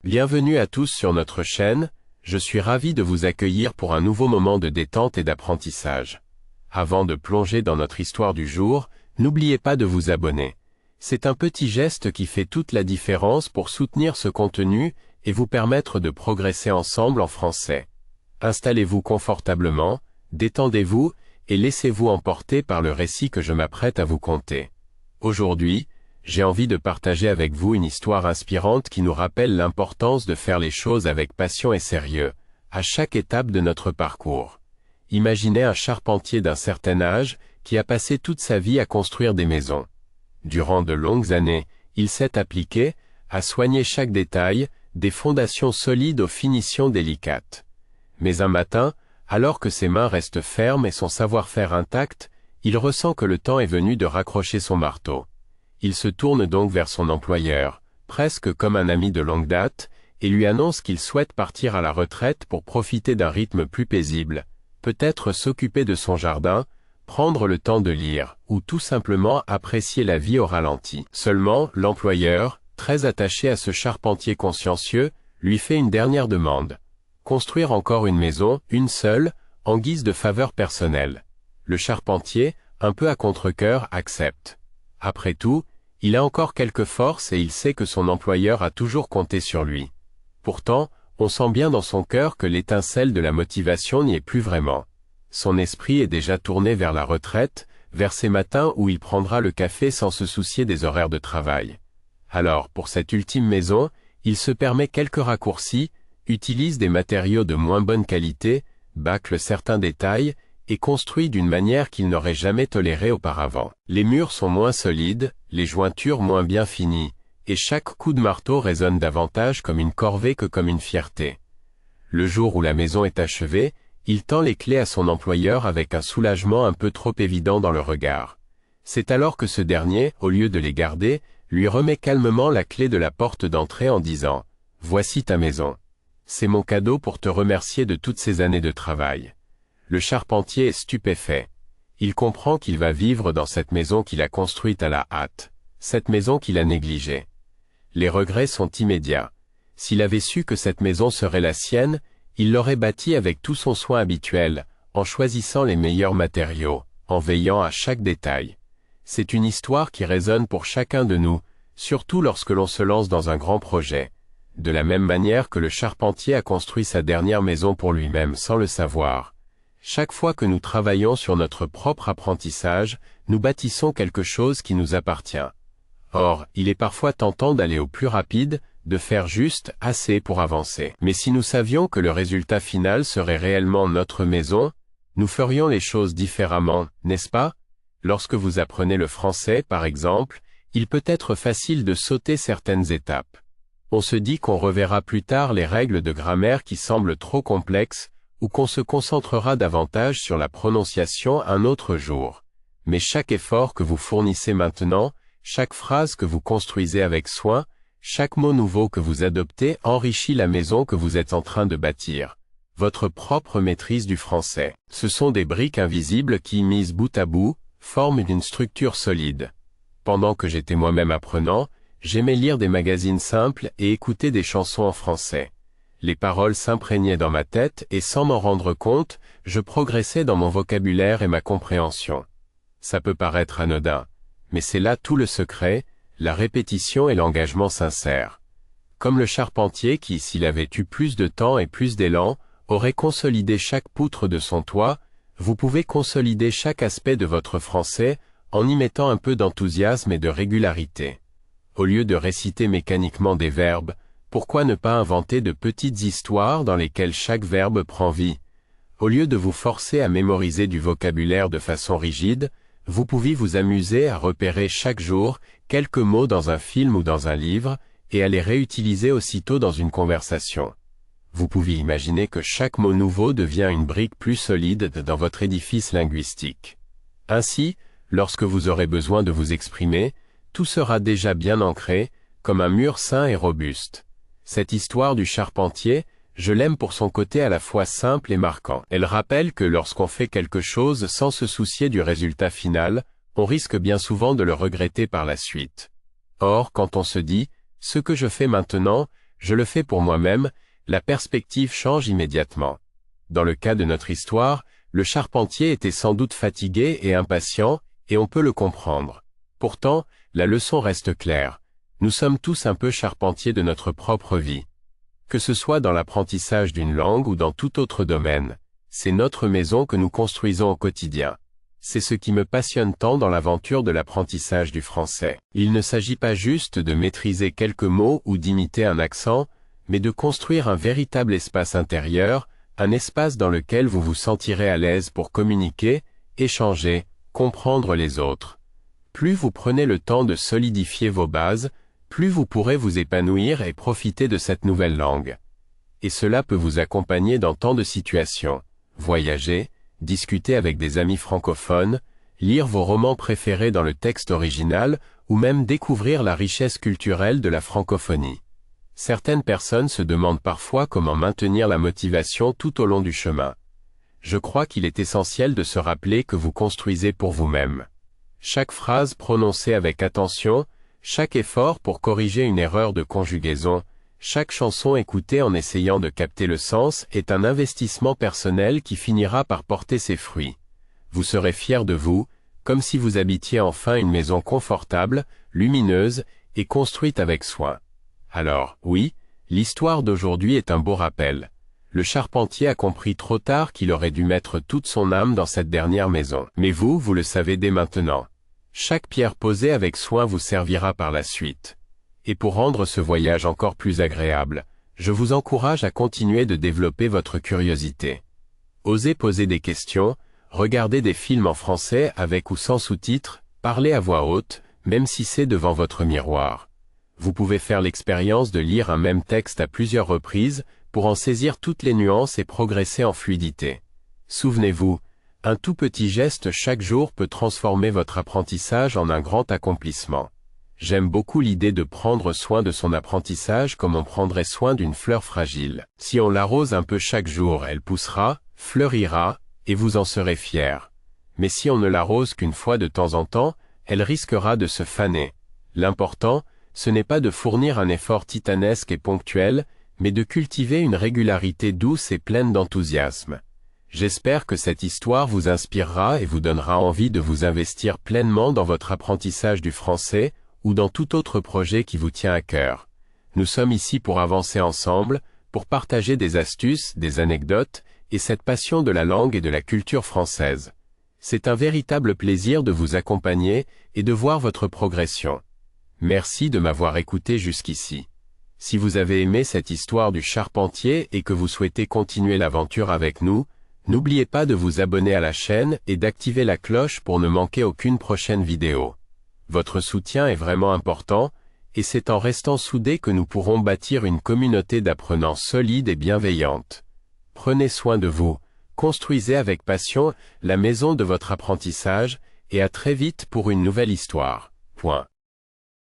Bienvenue à tous sur notre chaîne, je suis ravi de vous accueillir pour un nouveau moment de détente et d'apprentissage. Avant de plonger dans notre histoire du jour, n'oubliez pas de vous abonner. C'est un petit geste qui fait toute la différence pour soutenir ce contenu et vous permettre de progresser ensemble en français. Installez-vous confortablement, détendez-vous et laissez-vous emporter par le récit que je m'apprête à vous conter. Aujourd'hui, j'ai envie de partager avec vous une histoire inspirante qui nous rappelle l'importance de faire les choses avec passion et sérieux, à chaque étape de notre parcours. Imaginez un charpentier d'un certain âge qui a passé toute sa vie à construire des maisons. Durant de longues années, il s'est appliqué à soigner chaque détail, des fondations solides aux finitions délicates. Mais un matin, alors que ses mains restent fermes et son savoir-faire intact, il ressent que le temps est venu de raccrocher son marteau. Il se tourne donc vers son employeur, presque comme un ami de longue date, et lui annonce qu'il souhaite partir à la retraite pour profiter d'un rythme plus paisible, peut-être s'occuper de son jardin, prendre le temps de lire, ou tout simplement apprécier la vie au ralenti. Seulement, l'employeur, très attaché à ce charpentier consciencieux, lui fait une dernière demande. Construire encore une maison, une seule, en guise de faveur personnelle. Le charpentier, un peu à contre-cœur, accepte. Après tout, il a encore quelques forces et il sait que son employeur a toujours compté sur lui. Pourtant, on sent bien dans son cœur que l'étincelle de la motivation n'y est plus vraiment. Son esprit est déjà tourné vers la retraite, vers ces matins où il prendra le café sans se soucier des horaires de travail. Alors, pour cette ultime maison, il se permet quelques raccourcis, utilise des matériaux de moins bonne qualité, bâcle certains détails, et construit d'une manière qu'il n'aurait jamais tolérée auparavant. Les murs sont moins solides, les jointures moins bien finies, et chaque coup de marteau résonne davantage comme une corvée que comme une fierté. Le jour où la maison est achevée, il tend les clés à son employeur avec un soulagement un peu trop évident dans le regard. C'est alors que ce dernier, au lieu de les garder, lui remet calmement la clé de la porte d'entrée en disant « Voici ta maison. C'est mon cadeau pour te remercier de toutes ces années de travail. » Le charpentier est stupéfait. Il comprend qu'il va vivre dans cette maison qu'il a construite à la hâte, cette maison qu'il a négligée. Les regrets sont immédiats. S'il avait su que cette maison serait la sienne, il l'aurait bâtie avec tout son soin habituel, en choisissant les meilleurs matériaux, en veillant à chaque détail. C'est une histoire qui résonne pour chacun de nous, surtout lorsque l'on se lance dans un grand projet. De la même manière que le charpentier a construit sa dernière maison pour lui-même sans le savoir. Chaque fois que nous travaillons sur notre propre apprentissage, nous bâtissons quelque chose qui nous appartient. Or, il est parfois tentant d'aller au plus rapide, de faire juste assez pour avancer. Mais si nous savions que le résultat final serait réellement notre maison, nous ferions les choses différemment, n'est-ce pas? Lorsque vous apprenez le français, par exemple, il peut être facile de sauter certaines étapes. On se dit qu'on reverra plus tard les règles de grammaire qui semblent trop complexes, ou qu'on se concentrera davantage sur la prononciation un autre jour. Mais chaque effort que vous fournissez maintenant, chaque phrase que vous construisez avec soin, chaque mot nouveau que vous adoptez enrichit la maison que vous êtes en train de bâtir. Votre propre maîtrise du français. Ce sont des briques invisibles qui, mises bout à bout, forment une structure solide. Pendant que j'étais moi-même apprenant, j'aimais lire des magazines simples et écouter des chansons en français. Les paroles s'imprégnaient dans ma tête et sans m'en rendre compte, je progressais dans mon vocabulaire et ma compréhension. Ça peut paraître anodin, mais c'est là tout le secret, la répétition et l'engagement sincère. Comme le charpentier qui, s'il avait eu plus de temps et plus d'élan, aurait consolidé chaque poutre de son toit, vous pouvez consolider chaque aspect de votre français en y mettant un peu d'enthousiasme et de régularité. Au lieu de réciter mécaniquement des verbes, pourquoi ne pas inventer de petites histoires dans lesquelles chaque verbe prend vie? Au lieu de vous forcer à mémoriser du vocabulaire de façon rigide, vous pouvez vous amuser à repérer chaque jour quelques mots dans un film ou dans un livre et à les réutiliser aussitôt dans une conversation. Vous pouvez imaginer que chaque mot nouveau devient une brique plus solide dans votre édifice linguistique. Ainsi, lorsque vous aurez besoin de vous exprimer, tout sera déjà bien ancré, comme un mur sain et robuste. Cette histoire du charpentier, je l'aime pour son côté à la fois simple et marquant. Elle rappelle que lorsqu'on fait quelque chose sans se soucier du résultat final, on risque bien souvent de le regretter par la suite. Or, quand on se dit « ce que je fais maintenant, je le fais pour moi-même, la perspective change immédiatement. Dans le cas de notre histoire, le charpentier était sans doute fatigué et impatient, et on peut le comprendre. Pourtant, la leçon reste claire. Nous sommes tous un peu charpentiers de notre propre vie. Que ce soit dans l'apprentissage d'une langue ou dans tout autre domaine, c'est notre maison que nous construisons au quotidien. C'est ce qui me passionne tant dans l'aventure de l'apprentissage du français. Il ne s'agit pas juste de maîtriser quelques mots ou d'imiter un accent, mais de construire un véritable espace intérieur, un espace dans lequel vous vous sentirez à l'aise pour communiquer, échanger, comprendre les autres. Plus vous prenez le temps de solidifier vos bases, plus vous pourrez vous épanouir et profiter de cette nouvelle langue. Et cela peut vous accompagner dans tant de situations. Voyager, discuter avec des amis francophones, lire vos romans préférés dans le texte original ou même découvrir la richesse culturelle de la francophonie. Certaines personnes se demandent parfois comment maintenir la motivation tout au long du chemin. Je crois qu'il est essentiel de se rappeler que vous construisez pour vous-même. Chaque phrase prononcée avec attention, chaque effort pour corriger une erreur de conjugaison, chaque chanson écoutée en essayant de capter le sens est un investissement personnel qui finira par porter ses fruits. Vous serez fier de vous, comme si vous habitiez enfin une maison confortable, lumineuse et construite avec soin. Alors, oui, l'histoire d'aujourd'hui est un beau rappel. Le charpentier a compris trop tard qu'il aurait dû mettre toute son âme dans cette dernière maison. Mais vous le savez dès maintenant. Chaque pierre posée avec soin vous servira par la suite. Et pour rendre ce voyage encore plus agréable, je vous encourage à continuer de développer votre curiosité. Osez poser des questions, regardez des films en français avec ou sans sous-titres, parlez à voix haute, même si c'est devant votre miroir. Vous pouvez faire l'expérience de lire un même texte à plusieurs reprises pour en saisir toutes les nuances et progresser en fluidité. Souvenez-vous, un tout petit geste chaque jour peut transformer votre apprentissage en un grand accomplissement. J'aime beaucoup l'idée de prendre soin de son apprentissage comme on prendrait soin d'une fleur fragile. Si on l'arrose un peu chaque jour, elle poussera, fleurira, et vous en serez fier. Mais si on ne l'arrose qu'une fois de temps en temps, elle risquera de se faner. L'important, ce n'est pas de fournir un effort titanesque et ponctuel, mais de cultiver une régularité douce et pleine d'enthousiasme. J'espère que cette histoire vous inspirera et vous donnera envie de vous investir pleinement dans votre apprentissage du français, ou dans tout autre projet qui vous tient à cœur. Nous sommes ici pour avancer ensemble, pour partager des astuces, des anecdotes, et cette passion de la langue et de la culture française. C'est un véritable plaisir de vous accompagner et de voir votre progression. Merci de m'avoir écouté jusqu'ici. Si vous avez aimé cette histoire du charpentier et que vous souhaitez continuer l'aventure avec nous, n'oubliez pas de vous abonner à la chaîne et d'activer la cloche pour ne manquer aucune prochaine vidéo. Votre soutien est vraiment important, et c'est en restant soudés que nous pourrons bâtir une communauté d'apprenants solide et bienveillante. Prenez soin de vous, construisez avec passion la maison de votre apprentissage, et à très vite pour une nouvelle histoire. Point.